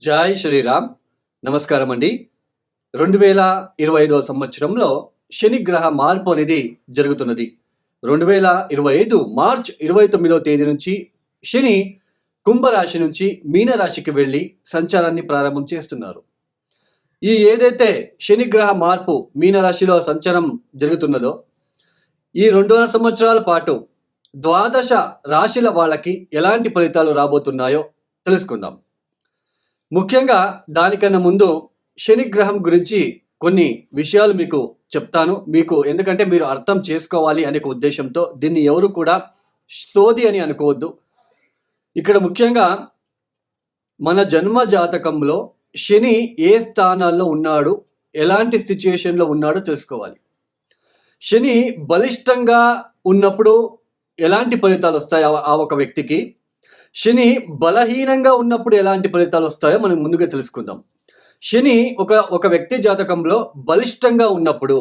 జై శ్రీరామ్. నమస్కారం అండి. 2025 సంవత్సరంలో శని గ్రహ మార్పు అనేది జరుగుతున్నది. 2025 మార్చ్ 29వ తేదీ నుంచి శని కుంభరాశి నుంచి మీనరాశికి వెళ్ళి సంచారాన్ని ప్రారంభం చేస్తున్నారు. ఏదైతే శని గ్రహ మార్పు మీనరాశిలో సంచారం జరుగుతున్నదో ఈ 2.5 సంవత్సరాల పాటు ద్వాదశ రాశుల వాళ్ళకి ఎలాంటి ఫలితాలు రాబోతున్నాయో తెలుసుకుందాం. ముఖ్యంగా దానికన్నా ముందు శని గ్రహం గురించి కొన్ని విషయాలు మీకు చెప్తాను. ఎందుకంటే మీరు అర్థం చేసుకోవాలి అనే ఉద్దేశంతో దీన్ని ఎవరు కూడా సోది అని అనుకోవద్దు. ఇక్కడ ముఖ్యంగా మన జన్మ జాతకంలో శని ఏ స్థానాల్లో ఉన్నాడు, ఎలాంటి సిచ్యుయేషన్లో ఉన్నాడో తెలుసుకోవాలి. శని బలిష్టంగా ఉన్నప్పుడు ఎలాంటి ఫలితాలు వస్తాయి ఆ ఒక వ్యక్తికి, శని బలహీనంగా ఉన్నప్పుడు ఎలాంటి ఫలితాలు వస్తాయో మనం ముందుగా తెలుసుకుందాం. శని ఒక వ్యక్తి జాతకంలో బలిష్టంగా ఉన్నప్పుడు,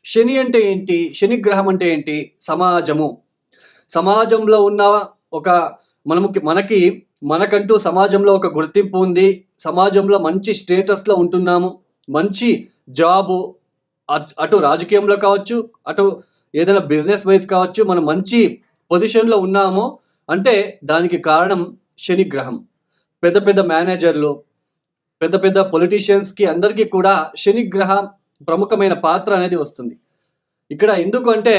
శని అంటే ఏంటి, శని గ్రహం అంటే ఏంటి, సమాజంలో ఉన్న ఒక మనకంటూ సమాజంలో ఒక గుర్తింపు ఉంది, సమాజంలో మంచి స్టేటస్లో ఉంటున్నాము, మంచి జాబు, అటు రాజకీయంలో కావచ్చు, అటు ఏదైనా బిజినెస్ వైజ్ కావచ్చు, మనం మంచి పొజిషన్లో ఉన్నాము అంటే దానికి కారణం శని గ్రహం. పెద్ద పెద్ద మేనేజర్లు, పెద్ద పెద్ద పొలిటీషియన్స్కి అందరికీ కూడా శని గ్రహం ప్రముఖమైన పాత్ర అనేది వస్తుంది. ఇక్కడ ఎందుకు అంటే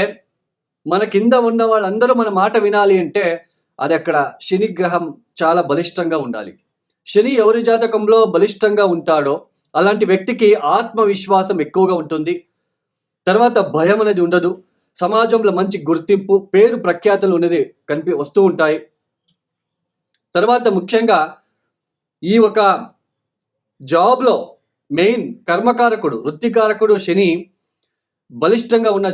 మన కింద ఉన్న వాళ్ళందరూ మన మాట వినాలి అంటే అది అక్కడ శని గ్రహం చాలా బలిష్టంగా ఉండాలి. శని ఎవరి జాతకంలో బలిష్టంగా ఉంటాడో అలాంటి వ్యక్తికి ఆత్మవిశ్వాసం ఎక్కువగా ఉంటుంది. తర్వాత భయం అనేది ఉండదు. సమాజంలో మంచి గుర్తింపు, పేరు ప్రఖ్యాతులు అనేది వస్తూ ఉంటాయి. తర్వాత ముఖ్యంగా ఈ ఒక జాబ్లో మెయిన్ కర్మకారకుడు, వృత్తికారకుడు శని బలిష్టంగా ఉన్న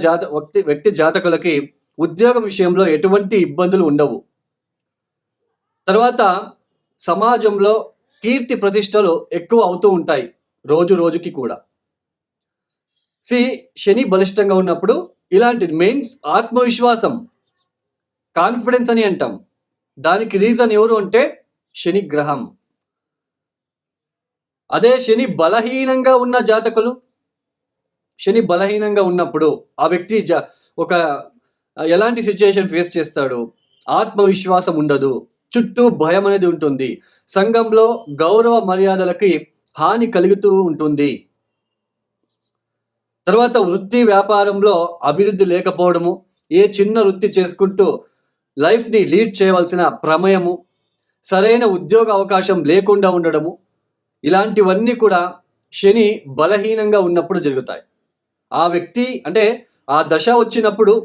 వ్యక్తి జాతకులకి ఉద్యోగం విషయంలో ఎటువంటి ఇబ్బందులు ఉండవు. తర్వాత సమాజంలో కీర్తి ప్రతిష్టలు ఎక్కువ అవుతూ ఉంటాయి రోజు రోజుకి కూడా. శని బలిష్టంగా ఉన్నప్పుడు ఇలాంటి మెయిన్ ఆత్మవిశ్వాసం, కాన్ఫిడెన్స్ అని అంటాం. దానికి రీజన్ ఎవరు అంటే శని గ్రహం. అదే శని బలహీనంగా ఉన్న జాతకులు, శని బలహీనంగా ఉన్నప్పుడు ఆ వ్యక్తి ఎలాంటి సిచ్యుయేషన్ ఫేస్ చేస్తాడు, ఆత్మవిశ్వాసం ఉండదు, చుట్టూ భయం అనేది ఉంటుంది, సంఘంలో గౌరవ మర్యాదలకి హాని కలుగుతూ ఉంటుంది. తర్వాత వృత్తి వ్యాపారంలో అభివృద్ధి లేకపోవడము, ఏ చిన్న వృత్తి చేసుకుంటూ లైఫ్ని లీడ్ చేయవలసిన ప్రమేయము, సరైన ఉద్యోగ అవకాశం లేకుండా ఉండడము, ఇలాంటివన్నీ కూడా శని బలహీనంగా ఉన్నప్పుడు జరుగుతాయి. ఆ వ్యక్తి అంటే ఆ దశ వచ్చినప్పుడు,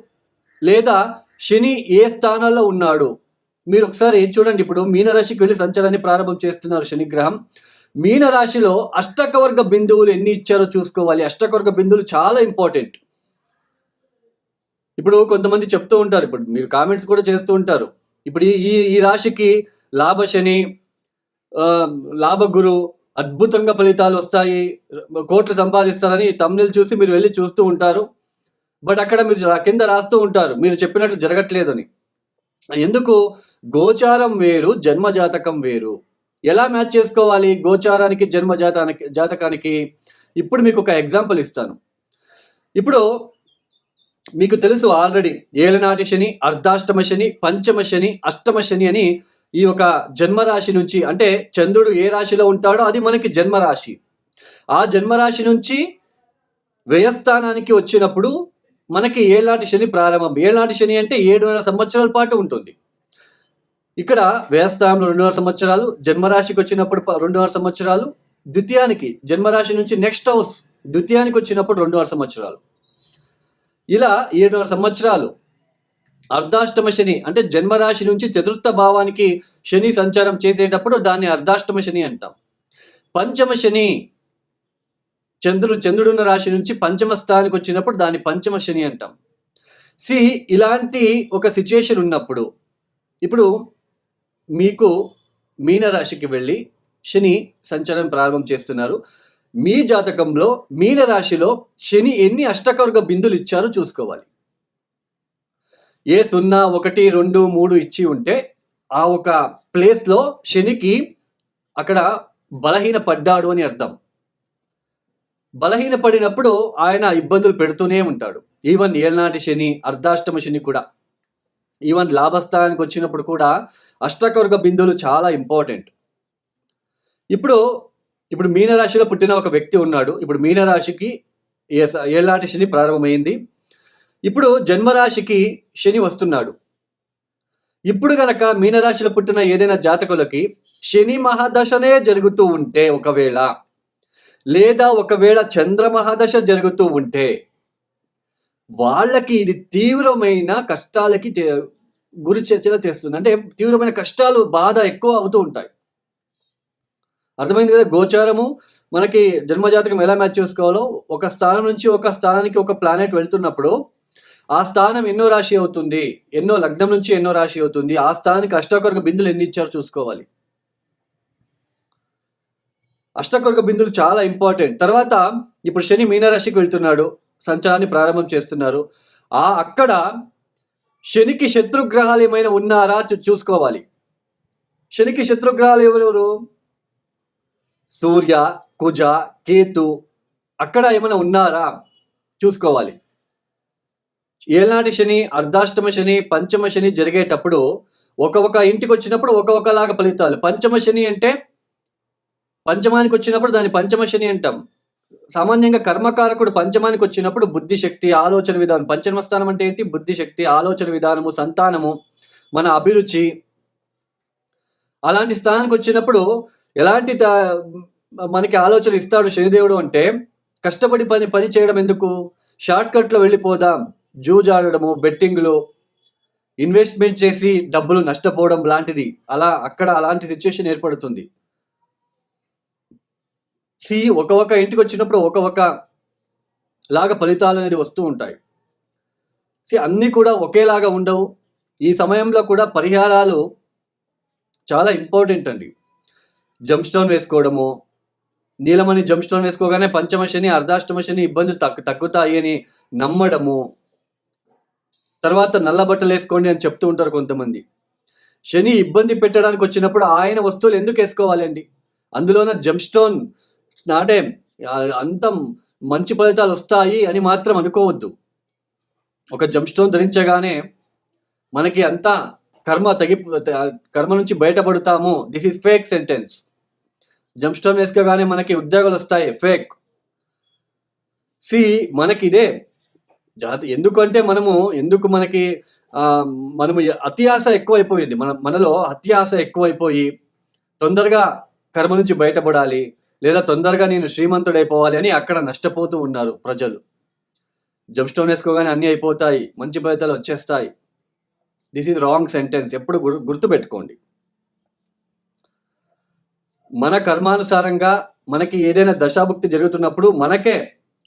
లేదా శని ఏ స్థానాల్లో ఉన్నాడు మీరు ఒకసారి చూడండి. ఇప్పుడు మీనరాశికి వెళ్ళి సంచారాన్ని ప్రారంభం చేస్తున్నారు శని గ్రహం. మీనరాశిలో అష్టకవర్గ బిందువులు ఎన్ని ఇచ్చారో చూసుకోవాలి. అష్టకవర్గ బిందువులు చాలా ఇంపార్టెంట్. ఇప్పుడు కొంతమంది చెప్తూ ఉంటారు, ఇప్పుడు మీరు కామెంట్స్ కూడా చేస్తూ ఉంటారు, ఇప్పుడు ఈ రాశికి లాభశని, లాభగురు, అద్భుతంగా ఫలితాలు వస్తాయి, కోట్లు సంపాదిస్తారని తమ్నెల్ చూసి మీరు వెళ్ళి చూస్తూ ఉంటారు. బట్ అక్కడ మీరు కింద రాస్తూ ఉంటారు మీరు చెప్పినట్లు జరగట్లేదని. ఎందుకు? గోచారం వేరు, జన్మజాతకం వేరు. ఎలా మ్యాచ్ చేసుకోవాలి గోచారానికి, జాతకానికి? ఇప్పుడు మీకు ఒక ఎగ్జాంపుల్ ఇస్తాను. ఇప్పుడు మీకు తెలుసు ఆల్రెడీ ఏలనాటి శని, అర్ధాష్టమ శని, పంచమ శని, అష్టమ శని అని ఈ ఒక జన్మరాశి నుంచి, అంటే చంద్రుడు ఏ రాశిలో ఉంటాడో అది మనకి జన్మరాశి. ఆ జన్మరాశి నుంచి వ్యయస్థానానికి వచ్చినప్పుడు మనకి ఏళ్ళనాటి శని ప్రారంభం. ఏళ్ళనాటి శని అంటే 7.5 సంవత్సరాల పాటు ఉంటుంది. ఇక్కడ వ్యయస్థానంలో 2.5 సంవత్సరాలు, జన్మరాశికి వచ్చినప్పుడు 2.5 సంవత్సరాలు, ద్వితీయానికి జన్మరాశి నుంచి నెక్స్ట్ హౌస్ ద్వితీయానికి వచ్చినప్పుడు 2.5 సంవత్సరాలు, ఇలా 7.5 సంవత్సరాలు. అర్ధాష్టమ శని అంటే జన్మరాశి నుంచి చతుర్థ భావానికి శని సంచారం చేసేటప్పుడు దాన్ని అర్ధాష్టమ శని అంటాం. పంచమ శని చంద్రుడున్న రాశి నుంచి పంచమ స్థానానికి వచ్చినప్పుడు దాన్ని పంచమ శని అంటాం. ఇలాంటి ఒక సిచ్యుయేషన్ ఉన్నప్పుడు ఇప్పుడు మీకు మీనరాశికి వెళ్ళి శని సంచారం ప్రారంభం చేస్తున్నారు. మీ జాతకంలో మీనరాశిలో శని ఎన్ని అష్టకవర్గ బిందులు ఇచ్చారో చూసుకోవాలి. ఏ 0, 1, 2, 3 ఇచ్చి ఉంటే ఆ ఒక ప్లేస్లో శనికి అక్కడ బలహీనపడ్డాడు అని అర్థం. బలహీనపడినప్పుడు ఆయన ఇబ్బందులు పెడుతూనే ఉంటాడు. ఈవెన్ ఏళ్నాటి శని, అర్ధాష్టమ శని కూడా. ఈవెన్ లాభస్థానానికి వచ్చినప్పుడు కూడా అష్టకవర్గ బిందువులు చాలా ఇంపార్టెంట్. ఇప్పుడు మీనరాశిలో పుట్టిన ఒక వ్యక్తి ఉన్నాడు. ఇప్పుడు మీనరాశికి ఏళ్నాటి శని ప్రారంభమైంది. ఇప్పుడు జన్మరాశికి శని వస్తున్నాడు. ఇప్పుడు గనక మీనరాశిలో పుట్టిన ఏదైనా జాతకులకి శని మహాదశనే జరుగుతూ ఉంటే ఒకవేళ చంద్ర మహాదశ జరుగుతూ ఉంటే వాళ్ళకి ఇది తీవ్రమైన కష్టాలకి గురి చేస్తుంది. అంటే తీవ్రమైన కష్టాలు, బాధ ఎక్కువ అవుతూ ఉంటాయి. అర్థమైంది కదా? గోచారము మనకి జన్మజాతకం ఎలా మ్యాచ్ చేసుకోవాలో, ఒక స్థానం నుంచి ఒక స్థానానికి ఒక ప్లానెట్ వెళ్తున్నప్పుడు ఆ స్థానం ఎన్నో రాశి అవుతుంది, ఎన్నో లగ్నం నుంచి ఎన్నో రాశి అవుతుంది, ఆ స్థానానికి అష్టకవర్గ బిందులు ఎన్ని ఇచ్చారో చూసుకోవాలి. అష్టకవర్గ బిందులు చాలా ఇంపార్టెంట్. తర్వాత ఇప్పుడు శని మీనరాశికి వెళ్తున్నాడు, సంచారాన్ని ప్రారంభం చేస్తున్నారు. అక్కడ శనికి శత్రుగ్రహాలు ఏమైనా ఉన్నారా చూసుకోవాలి. శనికి శత్రుగ్రహాలు ఎవరెవరు? సూర్య, కుజ, కేతు అక్కడ ఏమైనా ఉన్నారా చూసుకోవాలి. ఏళ్నాటి శని, అర్ధాష్టమ శని, పంచమ శని జరిగేటప్పుడు ఒక్కొక్క ఇంటికి వచ్చినప్పుడు ఒక్కొక్కలాగా ఫలితాలు. పంచమ శని అంటే పంచమానికి వచ్చినప్పుడు దాన్ని పంచమ శని అంటాం. సామాన్యంగా కర్మకారకుడు పంచమానికి వచ్చినప్పుడు బుద్ధిశక్తి, ఆలోచన విధానం. పంచమ స్థానం అంటే ఏంటి? బుద్ధిశక్తి, ఆలోచన విధానము, సంతానము, మన అభిరుచి. అలాంటి స్థానానికి వచ్చినప్పుడు ఎలాంటి మనకి ఆలోచన ఇస్తాడు శనిదేవుడు అంటే, కష్టపడి పని చేయడం ఎందుకు, షార్ట్ కట్లో వెళ్ళిపోదాం, జూజాడము, బెట్టింగ్లు, ఇన్వెస్ట్మెంట్ చేసి డబ్బులు నష్టపోవడం లాంటిది. అక్కడ అలాంటి సిచ్యువేషన్ ఏర్పడుతుంది. ఒక్కొక్క ఇంటికి వచ్చినప్పుడు ఒక్కొక్క లాగా ఫలితాలు అనేది వస్తూ ఉంటాయి. అన్నీ కూడా ఒకేలాగా ఉండవు. ఈ సమయంలో కూడా పరిహారాలు చాలా ఇంపార్టెంట్ అండి. జంప్ స్టోన్ వేసుకోవడము, నీలమణి జంప్ స్టోన్ వేసుకోగానే పంచమ శని, అర్ధాష్టమ శని ఇబ్బందులు తగ్గుతాయి అని నమ్మడము. తర్వాత నల్ల బట్టలు వేసుకోండి అని చెప్తూ ఉంటారు కొంతమంది. శని ఇబ్బంది పెట్టడానికి వచ్చినప్పుడు ఆయన వస్తువులు ఎందుకు వేసుకోవాలి అండి? అందులోన జంప్ స్టోన్ అంటే అంత మంచి ఫలితాలు వస్తాయి అని మాత్రం అనుకోవద్దు. ఒక జంప్ స్టోన్ ధరించగానే మనకి అంతా కర్మ నుంచి బయటపడతాము. This is fake sentence. Jump stone వేసుకోగానే మనకి ఉద్యోగాలు వస్తాయి, ఫేక్. మనకి ఇదే ఎందుకంటే మనము అత్యాశ ఎక్కువైపోయింది. మనలో అత్యాశ ఎక్కువైపోయి తొందరగా కర్మ నుంచి బయటపడాలి, లేదా తొందరగా నేను శ్రీమంతుడైపోవాలి అని అక్కడ నష్టపోతూ ఉన్నారు ప్రజలు. జంప్ స్టోన్ వేసుకోగానే అన్నీ అయిపోతాయి, మంచి ఫలితాలు వచ్చేస్తాయి. This is wrong sentence. ఎప్పుడు గుర్తుపెట్టుకోండి. మన కర్మానుసారంగా మనకి ఏదైనా దశాభుక్తి జరుగుతున్నప్పుడు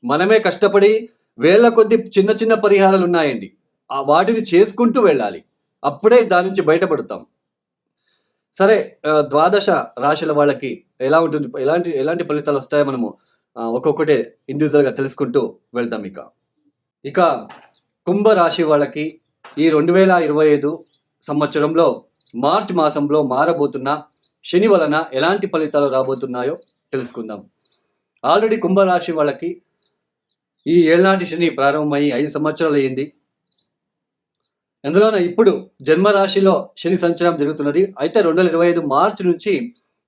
మనమే కష్టపడి వేల కొద్ది చిన్న చిన్న పరిహారాలు ఉన్నాయండి, వాటిని చేసుకుంటూ వెళ్ళాలి. అప్పుడే దాని నుంచి బయటపడతాం. సరే, ద్వాదశ రాశుల వాళ్ళకి ఎలా ఉంటుంది, ఎలాంటి ఫలితాలు వస్తాయో మనము ఒక్కొక్కటే ఇండివిజువల్గా తెలుసుకుంటూ వెళ్తాం. ఇక కుంభరాశి వాళ్ళకి ఈ 2025 సంవత్సరంలో మార్చి మాసంలో మారబోతున్న శని వలన ఎలాంటి ఫలితాలు రాబోతున్నాయో తెలుసుకుందాం. ఆల్రెడీ కుంభరాశి వాళ్ళకి ఈ ఏళ్నాటి శని ప్రారంభమై 5 సంవత్సరాలు అయ్యింది. అందులోనే ఇప్పుడు జన్మరాశిలో శని సంచారం జరుగుతున్నది. అయితే 2025 మార్చి నుంచి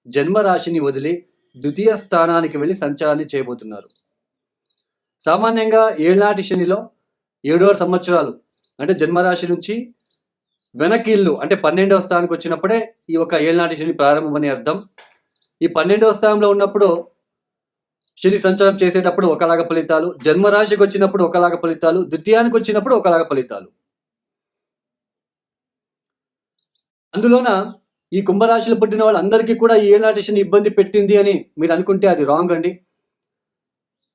జన్మరాశిని వదిలి ద్వితీయ స్థానానికి వెళ్ళి సంచారాన్ని చేయబోతున్నారు. సామాన్యంగా ఏళ్నాటి శనిలో 7 సంవత్సరాలు అంటే జన్మరాశి నుంచి వెనకిళ్ళు అంటే 12వ స్థానానికి వచ్చినప్పుడే ఈ ఒక ఏళ్నాటి శని ప్రారంభమని అర్థం. ఈ 12వ స్థానంలో ఉన్నప్పుడు శని సంచారం చేసేటప్పుడు ఒకలాగా ఫలితాలు, జన్మరాశికి వచ్చినప్పుడు ఒకలాగా ఫలితాలు, ద్వితీయానికి వచ్చినప్పుడు ఒకలాగా ఫలితాలు. అందులోన ఈ కుంభరాశిలో పుట్టిన వాళ్ళందరికీ కూడా ఈ ఏళ్నాటి శని ఇబ్బంది పెట్టింది అని మీరు అనుకుంటే అది రాంగ్ అండి.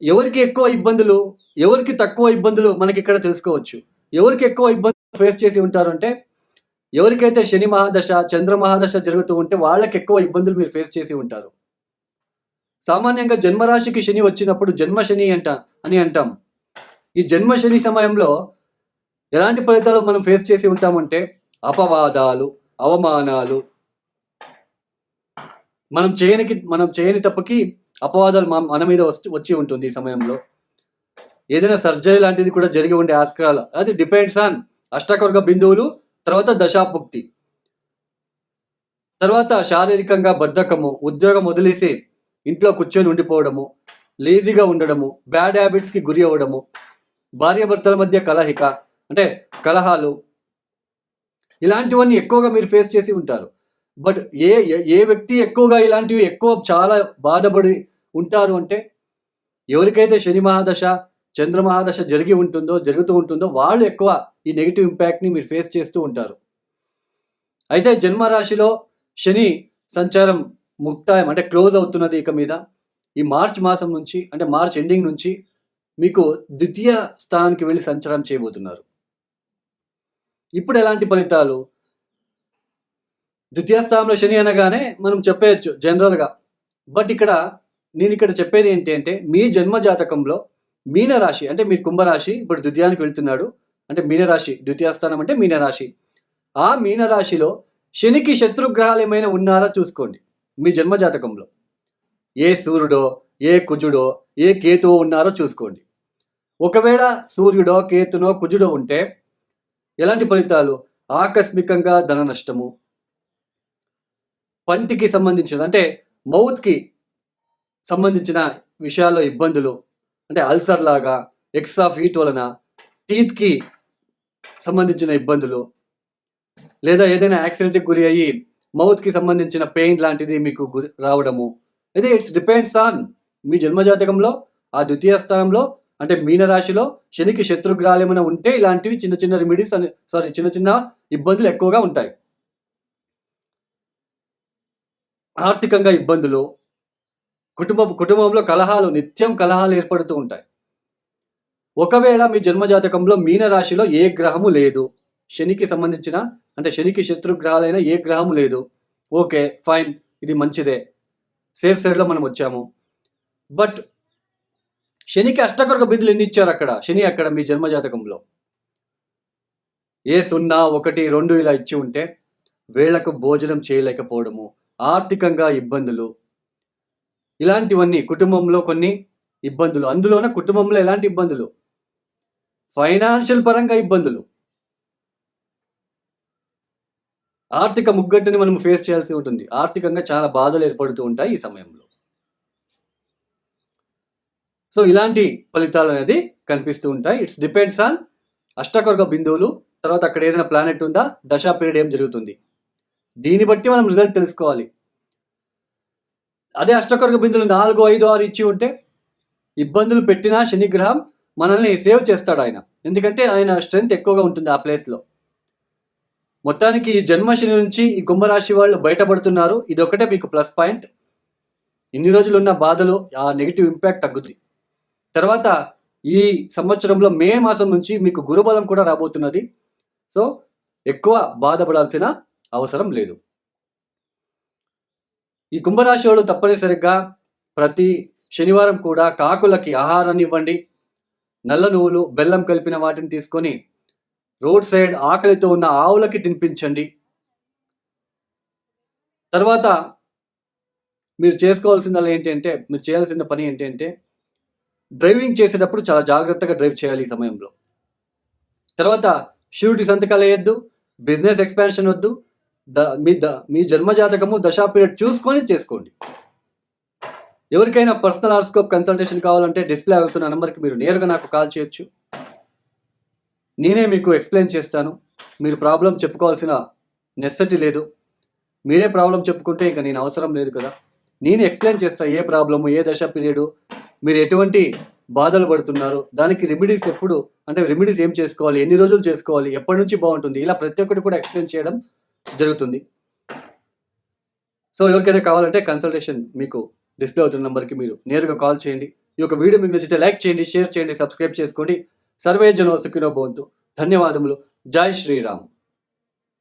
ఎవరికి ఎక్కువ ఇబ్బందులు, ఎవరికి తక్కువ ఇబ్బందులు మనకి ఇక్కడ తెలుసుకోవచ్చు. ఎవరికి ఎక్కువ ఇబ్బందులు ఫేస్ చేసి ఉంటారంటే, ఎవరికైతే శని మహాదశ, చంద్ర మహాదశ జరుగుతూ ఉంటే వాళ్ళకి ఎక్కువ ఇబ్బందులు మీరు ఫేస్ చేసి ఉంటారు. సామాన్యంగా జన్మరాశికి శని వచ్చినప్పుడు జన్మ శని అని అంటాం. ఈ జన్మ శని సమయంలో ఎలాంటి ఫలితాలు మనం ఫేస్ చేసి ఉంటామంటే, అపవాదాలు, అవమానాలు, మనం చేయని తప్పుకి అపవాదాలు మన మీద వచ్చి ఉంటుంది ఈ సమయంలో. ఏదైనా సర్జరీ లాంటిది కూడా జరిగి ఉండే ఆస్కారాలు. అది డిపెండ్స్ ఆన్ అష్టకవర్గ బిందువులు, తర్వాత దశాభుక్తి. తర్వాత శారీరకంగా బద్ధకము, ఉద్యోగం వదిలేసి ఇంట్లో కూర్చొని ఉండిపోవడము, లేజీగా ఉండడము, బ్యాడ్ హ్యాబిట్స్‌కి గురి అవ్వడము, భార్యాభర్తల మధ్య అంటే కలహాలు, ఇలాంటివన్నీ ఎక్కువగా మీరు ఫేస్ చేసి ఉంటారు. బట్ ఏ వ్యక్తి ఎక్కువగా ఇలాంటివి చాలా బాధపడి ఉంటారు అంటే, ఎవరికైతే శని మహాదశ, చంద్ర మహాదశ జరుగుతూ ఉంటుందో వాళ్ళు ఎక్కువ ఈ నెగెటివ్ ఇంపాక్ట్‌ని మీరు ఫేస్ చేస్తూ ఉంటారు. అయితే జన్మరాశిలో శని సంచారం ముక్తాయం అంటే క్లోజ్ అవుతున్నది ఇక మీద. ఈ మార్చ్ మాసం నుంచి అంటే మార్చ్ ఎండింగ్ నుంచి మీకు ద్వితీయ స్థానానికి వెళ్ళి సంచారం చేయబోతున్నారు. ఇప్పుడు ఎలాంటి ఫలితాలు? ద్వితీయ స్థానంలో శని అనగానే మనం చెప్పేయచ్చు జనరల్‌గా. బట్ నేను ఇక్కడ చెప్పేది ఏంటి అంటే, మీ జన్మ జాతకంలో మీనరాశి అంటే మీరు కుంభరాశి ఇప్పుడు ద్వితీయానికి వెళ్తున్నాడు. అంటే మీనరాశి ద్వితీయ స్థానం అంటే మీనరాశి. ఆ మీనరాశిలో శనికి శత్రుగ్రహాలు ఏమైనా ఉన్నారా చూసుకోండి మీ జన్మ జాతకంలో. ఏ సూర్యుడో, ఏ కుజుడో, ఏ కేతువో ఉన్నారో చూసుకోండి. ఒకవేళ సూర్యుడో, కేతునో, కుజుడో ఉంటే ఎలాంటి ఫలితాలు? ఆకస్మికంగా ధన నష్టము, పంటికి సంబంధించిన అంటే మౌత్‌కి సంబంధించిన విషయాల్లో ఇబ్బందులు, అంటే అల్సర్ లాగా, ఎక్స్ట్రా హీట్ వలన, టీత్‌కి సంబంధించిన ఇబ్బందులు, లేదా ఏదైనా యాక్సిడెంట్‌కి గురి అయ్యి మౌత్‌కి సంబంధించిన పెయిన్ లాంటిది మీకు రావడము. అయితే ఇట్స్ డిపెండ్స్ ఆన్ మీ జన్మజాతకంలో ఆ ద్వితీయ స్థానంలో అంటే మీనరాశిలో శనికి శత్రుగ్రహాలు ఏమైనా ఉంటే ఇలాంటివి చిన్న చిన్న రెమెడీస్ చిన్న చిన్న ఇబ్బందులు ఎక్కువగా ఉంటాయి. ఆర్థికంగా ఇబ్బందులు, కుటుంబంలో నిత్యం కలహాలు ఏర్పడుతూ ఉంటాయి. ఒకవేళ మీ జన్మజాతకంలో మీనరాశిలో ఏ గ్రహము లేదు, శనికి సంబంధించిన అంటే శనికి శత్రుగ్రహాలైన ఏ గ్రహము లేదు, ఓకే ఫైన్, ఇది మంచిదే, సేఫ్ సైడ్లో మనం వచ్చాము. బట్ శనికి అష్టకర్క బిందులు ఎన్ని ఇచ్చారు శని అక్కడ మీ జన్మజాతకంలో ఏ 0, 1, 2 ఇలా ఇచ్చి ఉంటే వేళ్లకు భోజనం చేయలేకపోవడము, ఆర్థికంగా ఇబ్బందులు, ఇలాంటివన్నీ కుటుంబంలో కొన్ని ఇబ్బందులు. అందులోనే కుటుంబంలో ఎలాంటి ఇబ్బందులు? ఫైనాన్షియల్ పరంగా ఇబ్బందులు, ఆర్థిక ముగ్గట్టుని మనం ఫేస్ చేయాల్సి ఉంటుంది. ఆర్థికంగా చాలా బాధలు ఏర్పడుతూ ఉంటాయి ఈ సమయంలో. సో ఇలాంటి ఫలితాలు అనేది కనిపిస్తూ ఉంటాయి. ఇట్స్ డిపెండ్స్ ఆన్ అష్టకర్గ బిందువులు, తర్వాత అక్కడ ఏదైనా ప్లానెట్ ఉందా, దశా పీరియడ్ ఏం జరుగుతుంది, దీన్ని బట్టి మనం రిజల్ట్ తెలుసుకోవాలి. అదే అష్టకర్గ బిందువులు 4, 5, 6 ఇచ్చి ఉంటే ఇబ్బందులు పెట్టినా శనిగ్రహం మనల్ని సేవ్ చేస్తాడు ఆయన. ఎందుకంటే ఆయన స్ట్రెంగ్త్ ఎక్కువగా ఉంటుంది ఆ ప్లేస్లో. మొత్తానికి ఈ జన్మశని నుంచి ఈ కుంభరాశి వాళ్ళు బయటపడుతున్నారు. ఇది ఒకటే మీకు ప్లస్ పాయింట్. ఇన్ని రోజులు ఉన్న బాధలు, ఆ నెగిటివ్ ఇంపాక్ట్ తగ్గుతుంది. తర్వాత ఈ సంవత్సరంలో మే మాసం నుంచి మీకు గురుబలం కూడా రాబోతున్నది. సో ఎక్కువ బాధపడాల్సిన అవసరం లేదు. ఈ కుంభరాశి వాళ్ళు తప్పనిసరిగా ప్రతి శనివారం కూడా కాకులకి ఆహారాన్ని ఇవ్వండి. నల్ల నువ్వులు, బెల్లం కలిపిన వాటిని తీసుకొని రోడ్ సైడ్ ఆకలితో ఉన్న ఆవులకి తినిపించండి. తర్వాత మీరు చేయాల్సిన పని ఏంటంటే డ్రైవింగ్ చేసేటప్పుడు చాలా జాగ్రత్తగా డ్రైవ్ చేయాలి ఈ సమయంలో. తర్వాత షూరిటీ సంతకాలు వేయద్దు, బిజినెస్ ఎక్స్పాన్షన్ వద్దు. మీ జన్మజాతకము దశా పీరియడ్ చూసుకొని చేసుకోండి. ఎవరికైనా పర్సనల్ హారోస్కోప్ కన్సల్టేషన్ కావాలంటే డిస్ప్లే అవుతున్న నెంబర్కి మీరు నేరుగా నాకు కాల్ చేయొచ్చు. నేనే మీకు ఎక్స్ప్లెయిన్ చేస్తాను. మీరు ప్రాబ్లం చెప్పుకోవాల్సిన నెసెసిటీ లేదు. మీరే ప్రాబ్లం చెప్పుకుంటే ఇంకా నేను అవసరం లేదు కదా. నేను ఎక్స్ప్లెయిన్ చేస్తాను ఏ ప్రాబ్లము, ఏ దశ పీరియడ్, మీరు ఎటువంటి బాధలు పడుతున్నారు, దానికి రెమెడీస్ ఏం చేసుకోవాలి, ఎన్ని రోజులు చేసుకోవాలి, ఎప్పటి నుంచి బాగుంటుంది, ఇలా ప్రతి ఒక్కటి కూడా ఎక్స్ప్లెయిన్ చేయడం జరుగుతుంది. సో ఎవరికైనా కావాలంటే కన్సల్టేషన్ మీకు డిస్ప్లే అవుతున్న నెంబర్కి మీరు నేరుగా కాల్ చేయండి. ఈ యొక్క వీడియో మీకు నచ్చితే లైక్ చేయండి, షేర్ చేయండి, సబ్స్క్రైబ్ చేసుకోండి. సర్వే జనో సుఖినో భవంతు. ధన్యవాదములు. జై శ్రీరామ్.